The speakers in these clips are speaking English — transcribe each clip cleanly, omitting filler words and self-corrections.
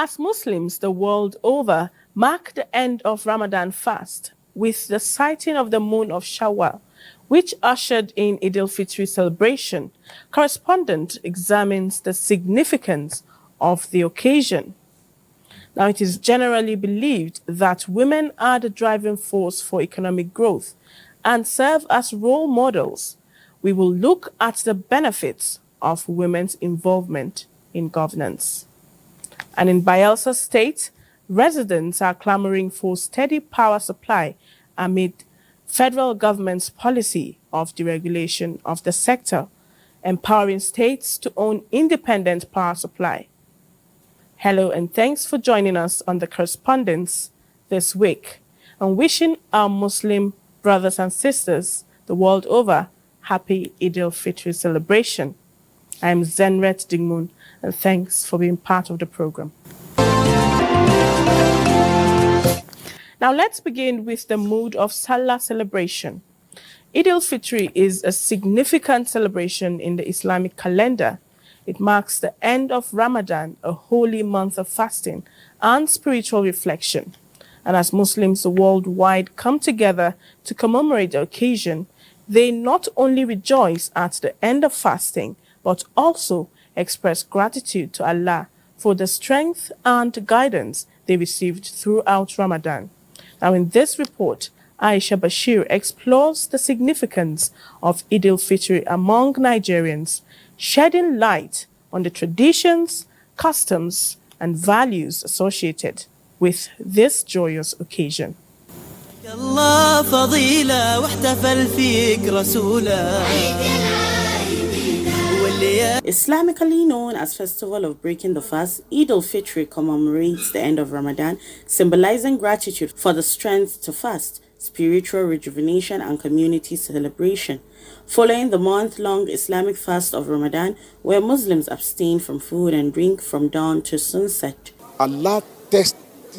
As Muslims the world over mark the end of Ramadan fast with the sighting of the moon of Shawwal, which ushered in Eid al-Fitr celebration, Correspondent examines the significance of the occasion. Now, it is generally believed that women are the driving force for economic growth and serve as role models. We will look at the benefits of women's involvement in governance. And in Bayelsa State, residents are clamoring for steady power supply amid federal government's policy of deregulation of the sector, empowering states to own independent power supply. Hello and thanks for joining us on the Correspondents this week, and wishing our Muslim brothers and sisters the world over happy Eid al-Fitr celebration. I am Zenret Dingmun, and thanks for being part of the program. Now let's begin with the mood of Salah celebration. Eid al-Fitr is a significant celebration in the Islamic calendar. It marks the end of Ramadan, a holy month of fasting and spiritual reflection. And as Muslims worldwide come together to commemorate the occasion, they not only rejoice at the end of fasting, but also express gratitude to Allah for the strength and guidance they received throughout Ramadan. Now in this report, Aisha Bashir explores the significance of Eid al-Fitr among Nigerians, shedding light on the traditions, customs, and values associated with this joyous occasion. Islamically known as Festival of Breaking the Fast, Eid al-Fitr commemorates the end of Ramadan, symbolizing gratitude for the strength to fast, spiritual rejuvenation, and community celebration. Following the month-long Islamic fast of Ramadan, where Muslims abstain from food and drink from dawn to sunset. Allah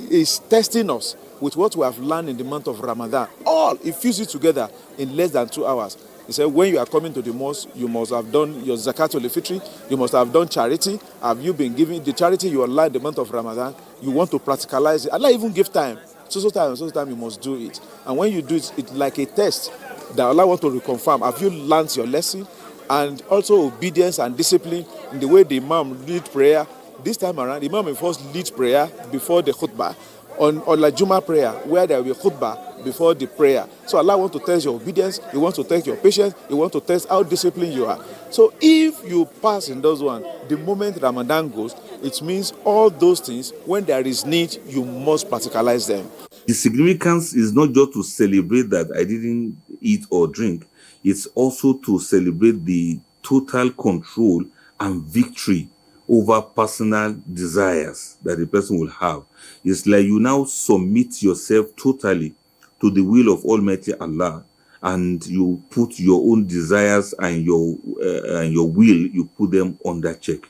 is testing us with what we have learned in the month of Ramadan. All, He fused it together in less than 2 hours. He said, when you are coming to the mosque, you must have done your zakat al-fitri, you must have done charity. Have you been giving the charity you are in the month of Ramadan? You want to practicalize it. Allah even give time. So time you must do it. And when you do it, it's like a test that Allah wants to reconfirm. Have you learned your lesson? And also obedience and discipline in the way the Imam lead prayer. This time around, the Imam will first lead prayer before the khutbah. On like Juma prayer, where there will be khutbah before the prayer. So Allah wants to test your obedience, He wants to test your patience, He wants to test how disciplined you are. So if you pass in those ones, the moment Ramadan goes, it means all those things, when there is need, you must practicalize them. The significance is not just to celebrate that I didn't eat or drink, it's also to celebrate the total control and victory over personal desires that the person will have. It's like you now submit yourself totally to the will of Almighty Allah, and you put your own desires and your will, you put them under check.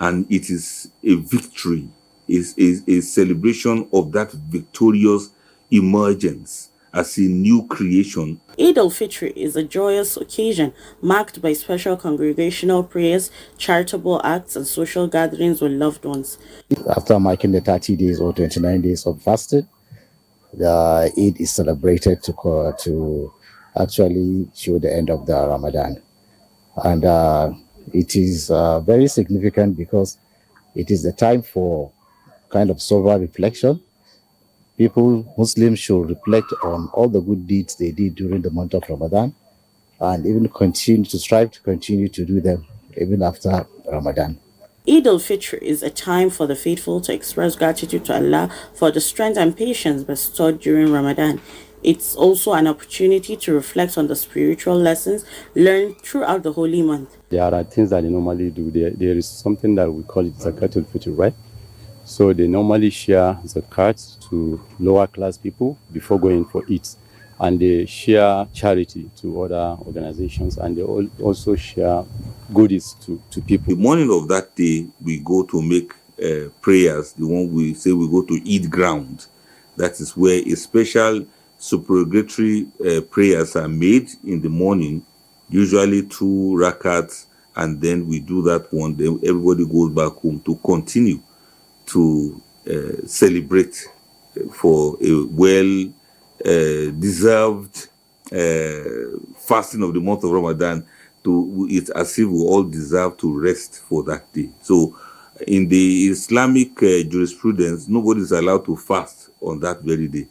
And it is a victory, is a celebration of that victorious emergence as a new creation. Eid al-Fitr is a joyous occasion marked by special congregational prayers, charitable acts, and social gatherings with loved ones. After marking the 30 days or 29 days of fasting, the Eid is celebrated to actually show the end of the Ramadan. And it is very significant because it is the time for kind of sober reflection. People, Muslims, should reflect on all the good deeds they did during the month of Ramadan and even strive to continue to do them even after Ramadan. Eid al-Fitr is a time for the faithful to express gratitude to Allah for the strength and patience bestowed during Ramadan. It's also an opportunity to reflect on the spiritual lessons learned throughout the holy month. There are things that they normally do. There is something that we call it zakat al-fitr, right? So they normally share zakat to lower class people before going for it. And they share charity to other organizations, and they also share goodies to people. The morning of that day, we go to make prayers, the one we say we go to Eid ground. That is where a special supererogatory prayers are made in the morning, usually 2 rakats, and then we do that one. Then everybody goes back home to continue to celebrate for a well deserved fasting of the month of Ramadan. It's as if we all deserve to rest for that day. So in the Islamic jurisprudence, nobody is allowed to fast on that very day.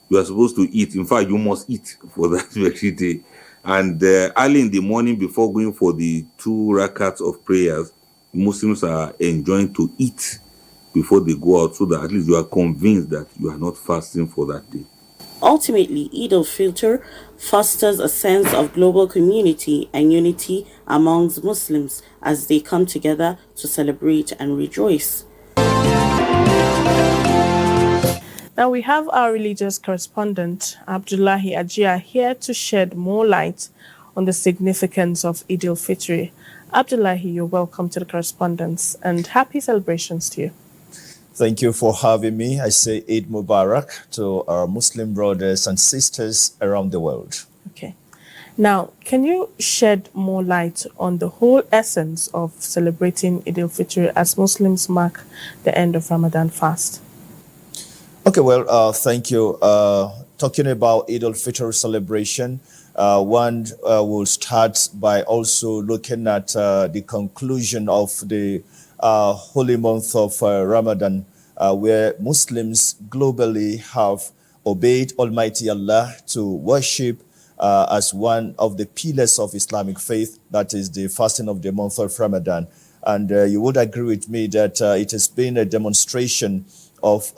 You are supposed to eat. In fact, you must eat for that very day. And early in the morning, before going for the 2 rakats of prayers, Muslims are enjoined to eat before they go out, so that at least you are convinced that you are not fasting for that day. Ultimately, Eid al-Fitr fosters a sense of global community and unity amongst Muslims as they come together to celebrate and rejoice. Now we have our religious correspondent, Abdullahi Ajia, here to shed more light on the significance of Eid al-Fitr. Abdullahi, you're welcome to the Correspondents, and happy celebrations to you. Thank you for having me. I say Eid Mubarak to our Muslim brothers and sisters around the world. Okay. Now, can you shed more light on the whole essence of celebrating Eid al-Fitr as Muslims mark the end of Ramadan fast? Okay, well, thank you. Talking about Eid al-Fitr celebration, one will start by also looking at the conclusion of the holy month of Ramadan, where Muslims globally have obeyed Almighty Allah to worship as one of the pillars of Islamic faith, that is the fasting of the month of Ramadan. And you would agree with me that it has been a demonstration of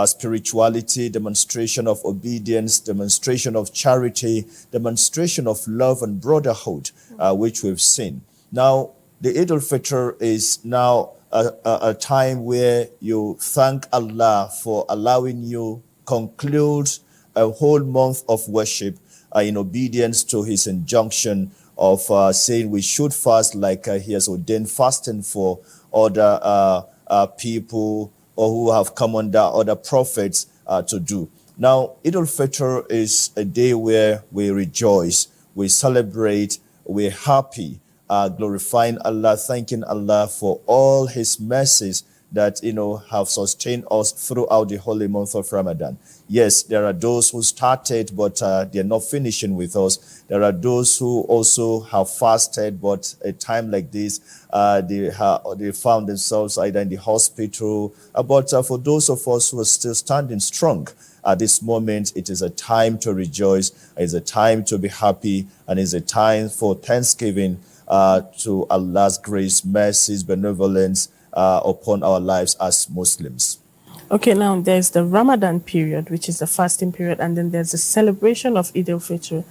spirituality, demonstration of obedience, demonstration of charity, demonstration of love and brotherhood, which we've seen. Now, the Eid al-Fitr is now a time where you thank Allah for allowing you conclude a whole month of worship in obedience to his injunction of saying we should fast, like he has ordained fasting for other people or who have come under other prophets to do. Now, Eid al-Fitr is a day where we rejoice, we celebrate, we're happy, glorifying Allah, thanking Allah for all his mercies that, have sustained us throughout the holy month of Ramadan. Yes, there are those who started, but they're not finishing with us. There are those who also have fasted, but a time like this, they found themselves either in the hospital. But for those of us who are still standing strong at this moment, it is a time to rejoice, it's a time to be happy, and it's a time for thanksgiving to Allah's grace, mercies, benevolence upon our lives as Muslims. Okay, now there's the Ramadan period, which is the fasting period, and then there's the celebration of Eid al-Fitr.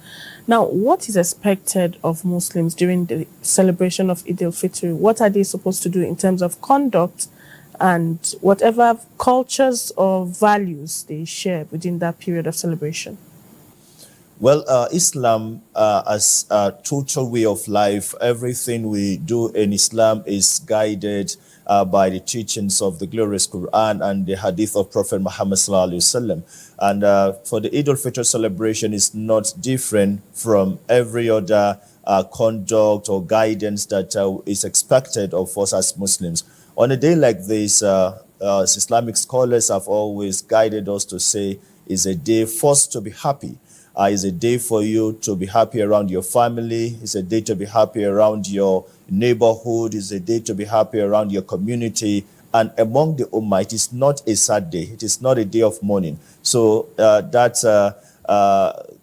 Now, what is expected of Muslims during the celebration of Eid al-Fitr? What are they supposed to do in terms of conduct and whatever cultures or values they share within that period of celebration? Well, Islam as a total way of life, everything we do in Islam is guided by the teachings of the glorious Quran and the hadith of Prophet Muhammad sallallahu alaihi wasallam. And for the Eid al-Fitr celebration is not different from every other conduct or guidance that is expected of us as Muslims. On a day like this, Islamic scholars have always guided us to say is a day first to be happy. It's a day for you to be happy around your family. It's a day to be happy around your neighborhood. It's a day to be happy around your community. And among the Ummah, it is not a sad day. It is not a day of mourning. So that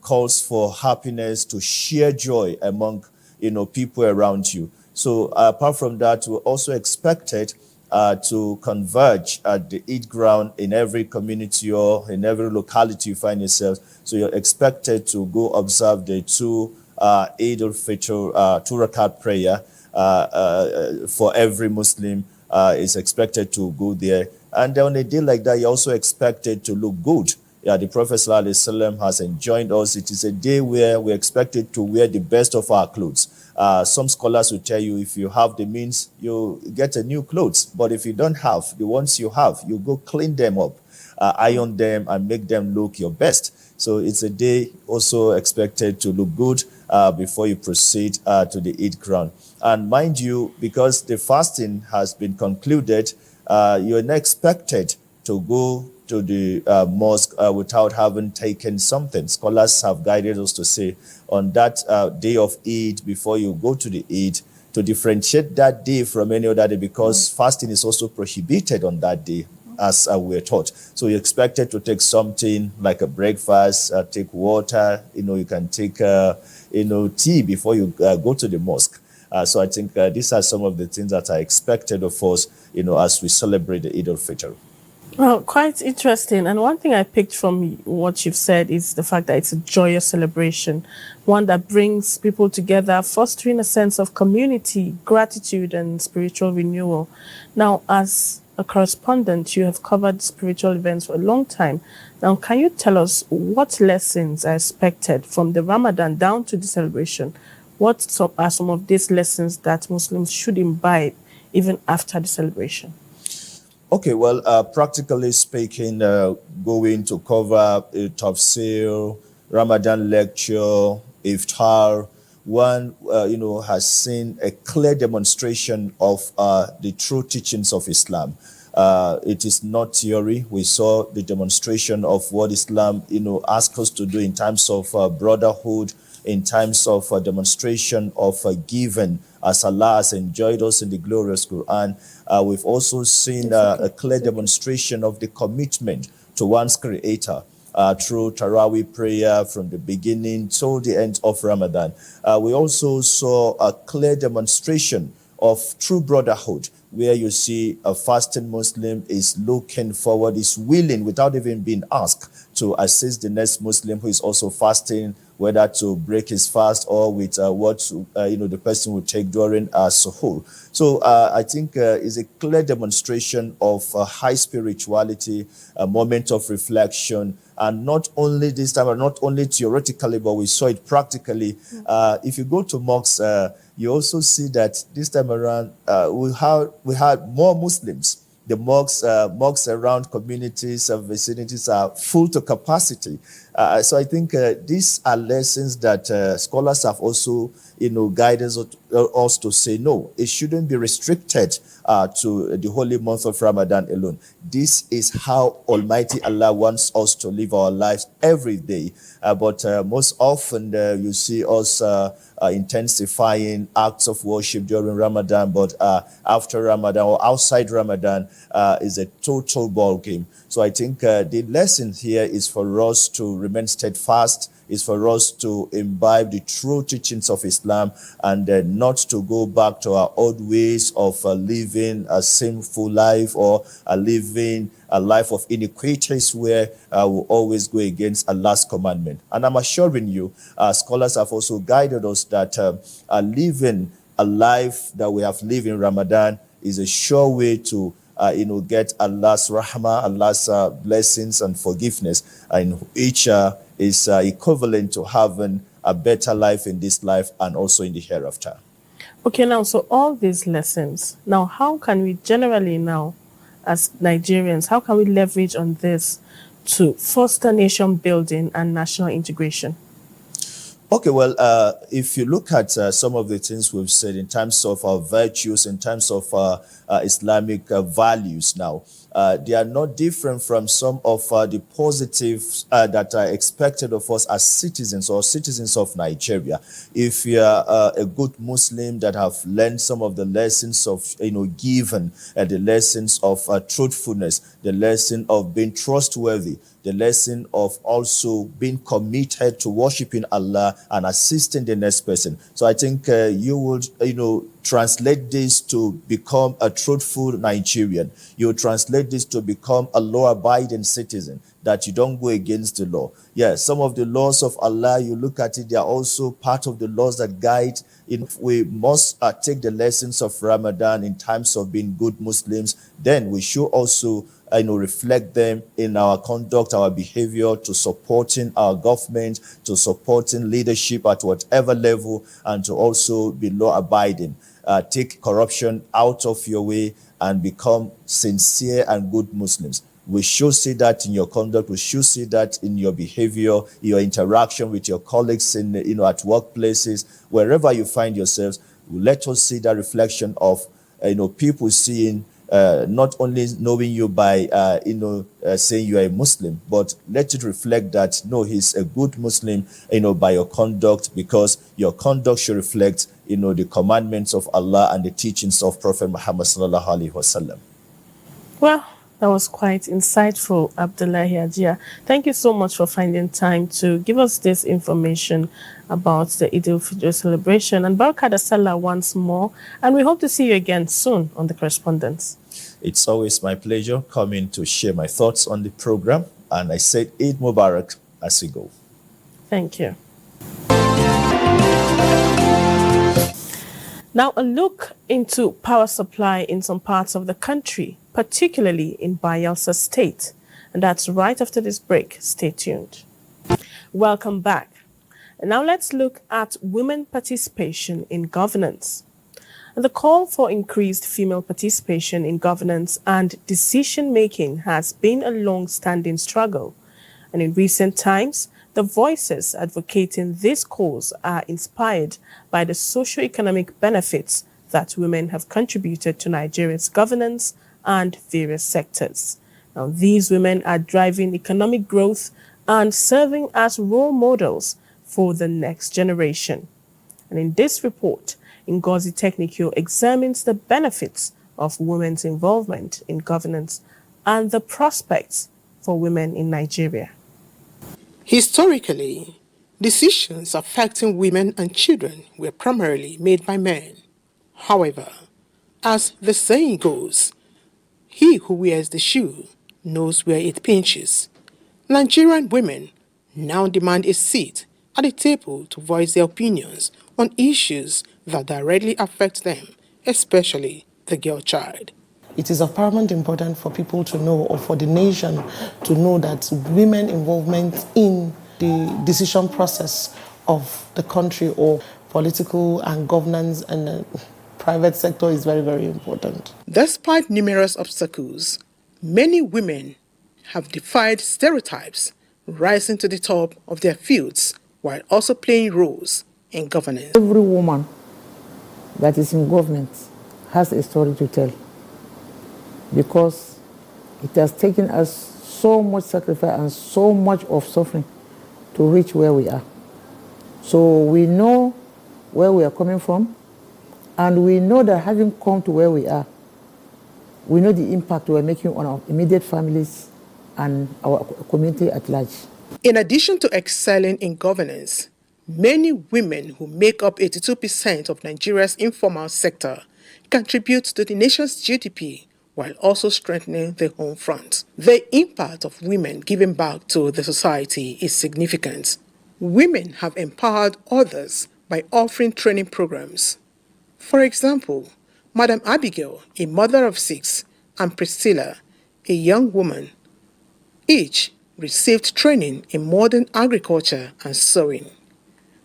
calls for happiness, to share joy among people around you. So apart from that, we're also expected to converge at the Eid ground in every community or in every locality you find yourself. So you're expected to go observe the 2 Eid al-Fitr, 2 Rakat prayer for every Muslim is expected to go there. And on a day like that, you're also expected to look good. Yeah, the Prophet ﷺ has enjoined us. It is a day where we're expected to wear the best of our clothes. Some scholars will tell you if you have the means, you get a new clothes. But if you don't have, the ones you have, you go clean them up, iron them, and make them look your best. So it's a day also expected to look good before you proceed to the Eid ground. And mind you, because the fasting has been concluded, you're not expected to go to the mosque without having taken something. Scholars have guided us to say on that day of Eid, before you go to the Eid, to differentiate that day from any other day, because fasting is also prohibited on that day, as we're taught. So you're expected to take something like a breakfast, take water, you can take, tea before you go to the mosque. So I think these are some of the things that are expected of us, as we celebrate the Eid al-Fitr. Well, quite interesting. And one thing I picked from what you've said is the fact that it's a joyous celebration, one that brings people together, fostering a sense of community, gratitude, and spiritual renewal. Now, as a correspondent, you have covered spiritual events for a long time. Now, can you tell us what lessons are expected from the Ramadan down to the celebration? What are some of these lessons that Muslims should imbibe even after the celebration? Okay, well, practically speaking, going to cover a tafsir, Ramadan lecture, iftar, one, has seen a clear demonstration of the true teachings of Islam. It is not theory. We saw the demonstration of what Islam, asks us to do in terms of brotherhood, in terms of demonstration of giving, as Allah has enjoyed us in the glorious Quran. We've also seen a clear demonstration of the commitment to one's creator through Taraweeh prayer from the beginning till the end of Ramadan. We also saw a clear demonstration of true brotherhood, where you see a fasting Muslim is looking forward, is willing, without even being asked, to assist the next Muslim who is also fasting, whether to break his fast or with what the person would take during suhoor. So I think is a clear demonstration of high spirituality, a moment of reflection, and not only this time, not only theoretically, but we saw it practically. If you go to mosques, you also see that this time around we had more Muslims. The mosques around communities and vicinities are full to capacity. So I think these are lessons that scholars have also, guided us to say, no, it shouldn't be restricted to the holy month of Ramadan alone. This is how Almighty Allah wants us to live our lives every day. But most often you see us intensifying acts of worship during Ramadan, but after Ramadan or outside Ramadan is a total ball game. So I think the lesson here is for us to remain steadfast, is for us to imbibe the true teachings of Islam, and not to go back to our old ways of living a sinful life, or living a life of iniquities, where we always go against Allah's commandment. And I'm assuring you, scholars have also guided us that living a life that we have lived in Ramadan is a sure way to get Allah's rahmah, Allah's blessings and forgiveness, and each is equivalent to having a better life in this life and also in the hereafter. Okay, now, so all these lessons, now how can we generally now, as Nigerians, how can we leverage on this to foster nation building and national integration? Okay, well, if you look at some of the things we've said in terms of our virtues, in terms of Islamic values now, they are not different from some of the positives that are expected of us as citizens or citizens of Nigeria. If you are a good Muslim that have learned some of the lessons of, giving, the lessons of truthfulness, the lesson of being trustworthy, the lesson of also being committed to worshiping Allah and assisting the next person. So I think you would, translate this to become a truthful Nigerian. You translate this to become a law-abiding citizen, that you don't go against the law. Yeah, some of the laws of Allah, you look at it, they are also part of the laws that guide. We must take the lessons of Ramadan in terms of being good Muslims. Then we should also reflect them in our conduct, our behavior, to supporting our government, to supporting leadership at whatever level, and to also be law-abiding. Take corruption out of your way and become sincere and good Muslims. We should see that in your conduct. We should see that in your behavior, your interaction with your colleagues in, at workplaces, wherever you find yourselves. Let us see that reflection of, people seeing not only knowing you by, saying you are a Muslim, but let it reflect that, no, he's a good Muslim, by your conduct, because your conduct should reflect, the commandments of Allah and the teachings of Prophet Muhammad sallallahu alaihi wasallam. Well, that was quite insightful, Abdullahi Ajia. Thank you so much for finding time to give us this information about the Eid al-Fitr celebration. And Barakah Salah once more. And we hope to see you again soon on the Correspondents. It's always my pleasure coming to share my thoughts on the program. And I said Eid Mubarak as we go. Thank you. Now, a look into power supply in some parts of the country, particularly in Bayelsa State. And that's right after this break. Stay tuned. Welcome back. And now let's look at women participation in governance. And the call for increased female participation in governance and decision-making has been a long-standing struggle. And in recent times, the voices advocating this cause are inspired by the socio-economic benefits that women have contributed to Nigeria's governance and various sectors. Now, these women are driving economic growth and serving as role models for the next generation. And in this report, Ngozi Technical examines the benefits of women's involvement in governance and the prospects for women in Nigeria. Historically, decisions affecting women and children were primarily made by men. However, as the saying goes, he who wears the shoe knows where it pinches. Nigerian women now demand a seat at the table to voice their opinions on issues that directly affect them, especially the girl child. It is of paramount importance for people to know, or for the nation to know, that women involvement in the decision process of the country, or political and governance and the private sector, is very, very important. Despite numerous obstacles, many women have defied stereotypes, rising to the top of their fields while also playing roles in governance. Every woman that is in government has a story to tell, because it has taken us so much sacrifice and so much of suffering to reach where we are. So we know where we are coming from, and we know that having come to where we are, we know the impact we are making on our immediate families and our community at large. In addition to excelling in governance, many women who make up 82% of Nigeria's informal sector contribute to the nation's GDP while also strengthening the home front. The impact of women giving back to the society is significant. Women have empowered others by offering training programs. For example, Madam Abigail, a mother of 6, and Priscilla, a young woman, each received training in modern agriculture and sewing.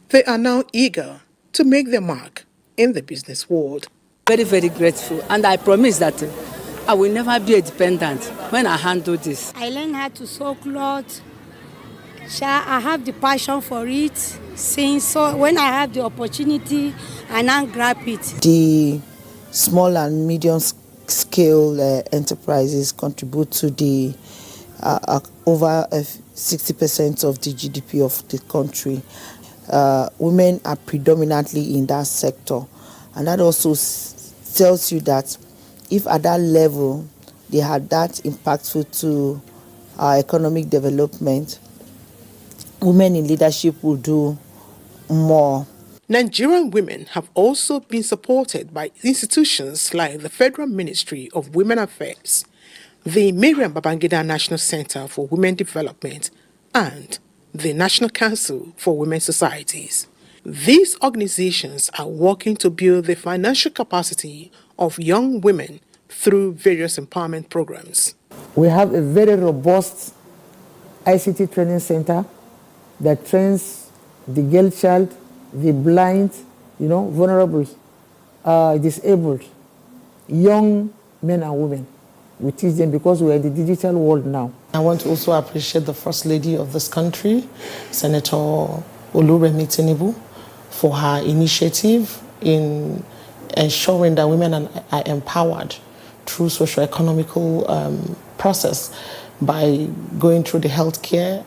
They are now eager to make their mark in the business world. Very, very grateful, and I promise that I will never be a dependent when I handle this. I learned how to sew clothes. I have the passion for it, so when I have the opportunity, I now grab it. The small and medium scale enterprises contribute to the over 60% of the GDP of the country. Women are predominantly in that sector, and that also tells you that if at that level they had that impactful to our economic development, women in leadership will do more. Nigerian women have also been supported by institutions like the Federal Ministry of Women Affairs, the Miriam Babangida National Center for Women Development, and the National Council for Women's Societies. These organizations are working to build the financial capacity of young women through various empowerment programs. We have a very robust ICT training center that trains the girl child, the blind, vulnerable, disabled, young men and women. We teach them because we are in the digital world now. I want to also appreciate the First Lady of this country, Senator Oluremi Tinubu, for her initiative in ensuring that women are empowered through socio-economical process by going through the healthcare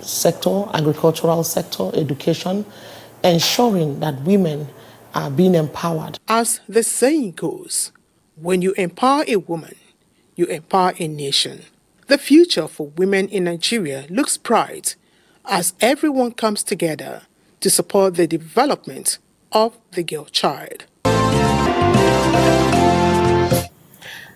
sector, agricultural sector, education, ensuring that women are being empowered. As the saying goes, when you empower a woman, you empower a nation. The future for women in Nigeria looks bright as everyone comes together to support the development of the girl child.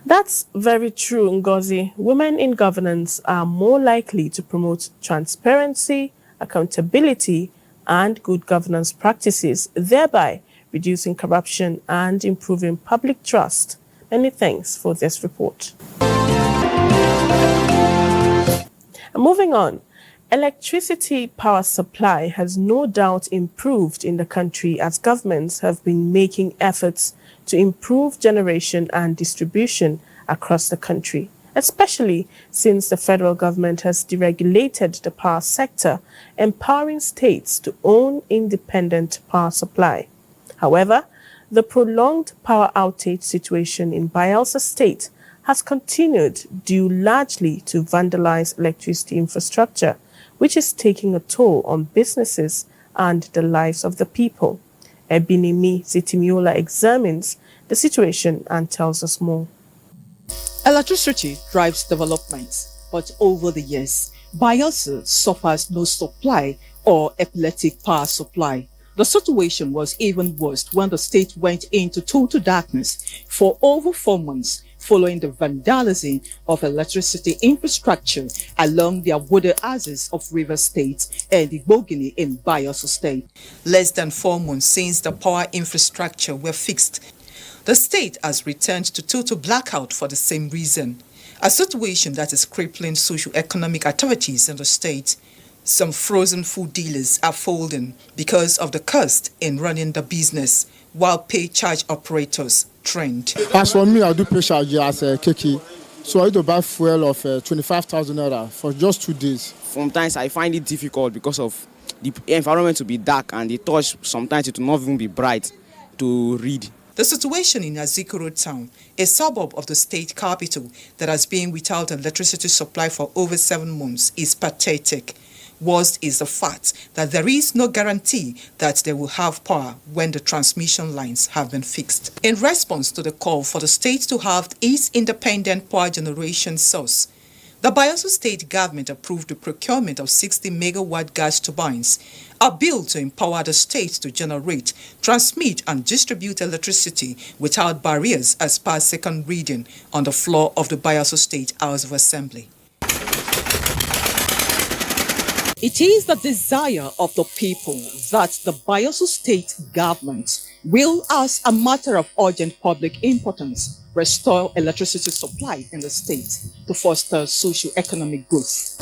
That's very true, Ngozi. Women in governance are more likely to promote transparency, accountability, and good governance practices, thereby reducing corruption and improving public trust. Many thanks for this report. Moving on, electricity power supply has no doubt improved in the country as governments have been making efforts to improve generation and distribution across the country, especially since the federal government has deregulated the power sector, empowering states to own independent power supply. However, the prolonged power outage situation in Bayelsa State has continued due largely to vandalized electricity infrastructure, which is taking a toll on businesses and the lives of the people. Ebinimi Zitimiola examines the situation and tells us more. Electricity drives development, but over the years, Bayelsa suffers no supply or epileptic power supply. The situation was even worse when the state went into total darkness for over 4 months following the vandalism of electricity infrastructure along the Abuja axis of River State and the Bogini in Bayelsa State. Less than 4 months since the power infrastructure were fixed, the state has returned to total blackout for the same reason, a situation that is crippling socio-economic activities in the state. Some frozen food dealers are folding because of the cost in running the business, while pay charge operators trend. As for me, I do pay charge as a keki, so I need to buy fuel of 25,000 naira for just 2 days. Sometimes I find it difficult because of the environment to be dark and the torch sometimes it will not even be bright to read. The situation in Azikoro town, a suburb of the state capital that has been without electricity supply for over 7 months, is pathetic. Worst is the fact that there is no guarantee that they will have power when the transmission lines have been fixed. In response to the call for the state to have its independent power generation source, the Bayelsa state government approved the procurement of 60 megawatt gas turbines, a bill to empower the state to generate, transmit and distribute electricity without barriers as per second reading on the floor of the Bayelsa State House of Assembly. It is the desire of the people that the Bayelsa state government will, as a matter of urgent public importance, restore electricity supply in the state to foster socio-economic growth.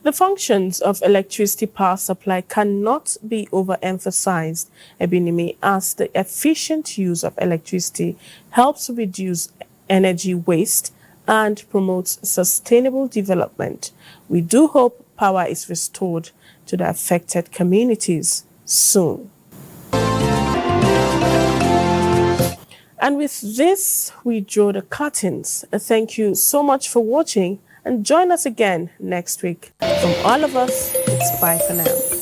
The functions of electricity power supply cannot be overemphasized, Ebinimi, as the efficient use of electricity helps reduce energy waste and promotes sustainable development. We do hope power is restored to the affected communities soon. And with this, we draw the curtains. Thank you so much for watching and join us again next week. From all of us, it's bye for now.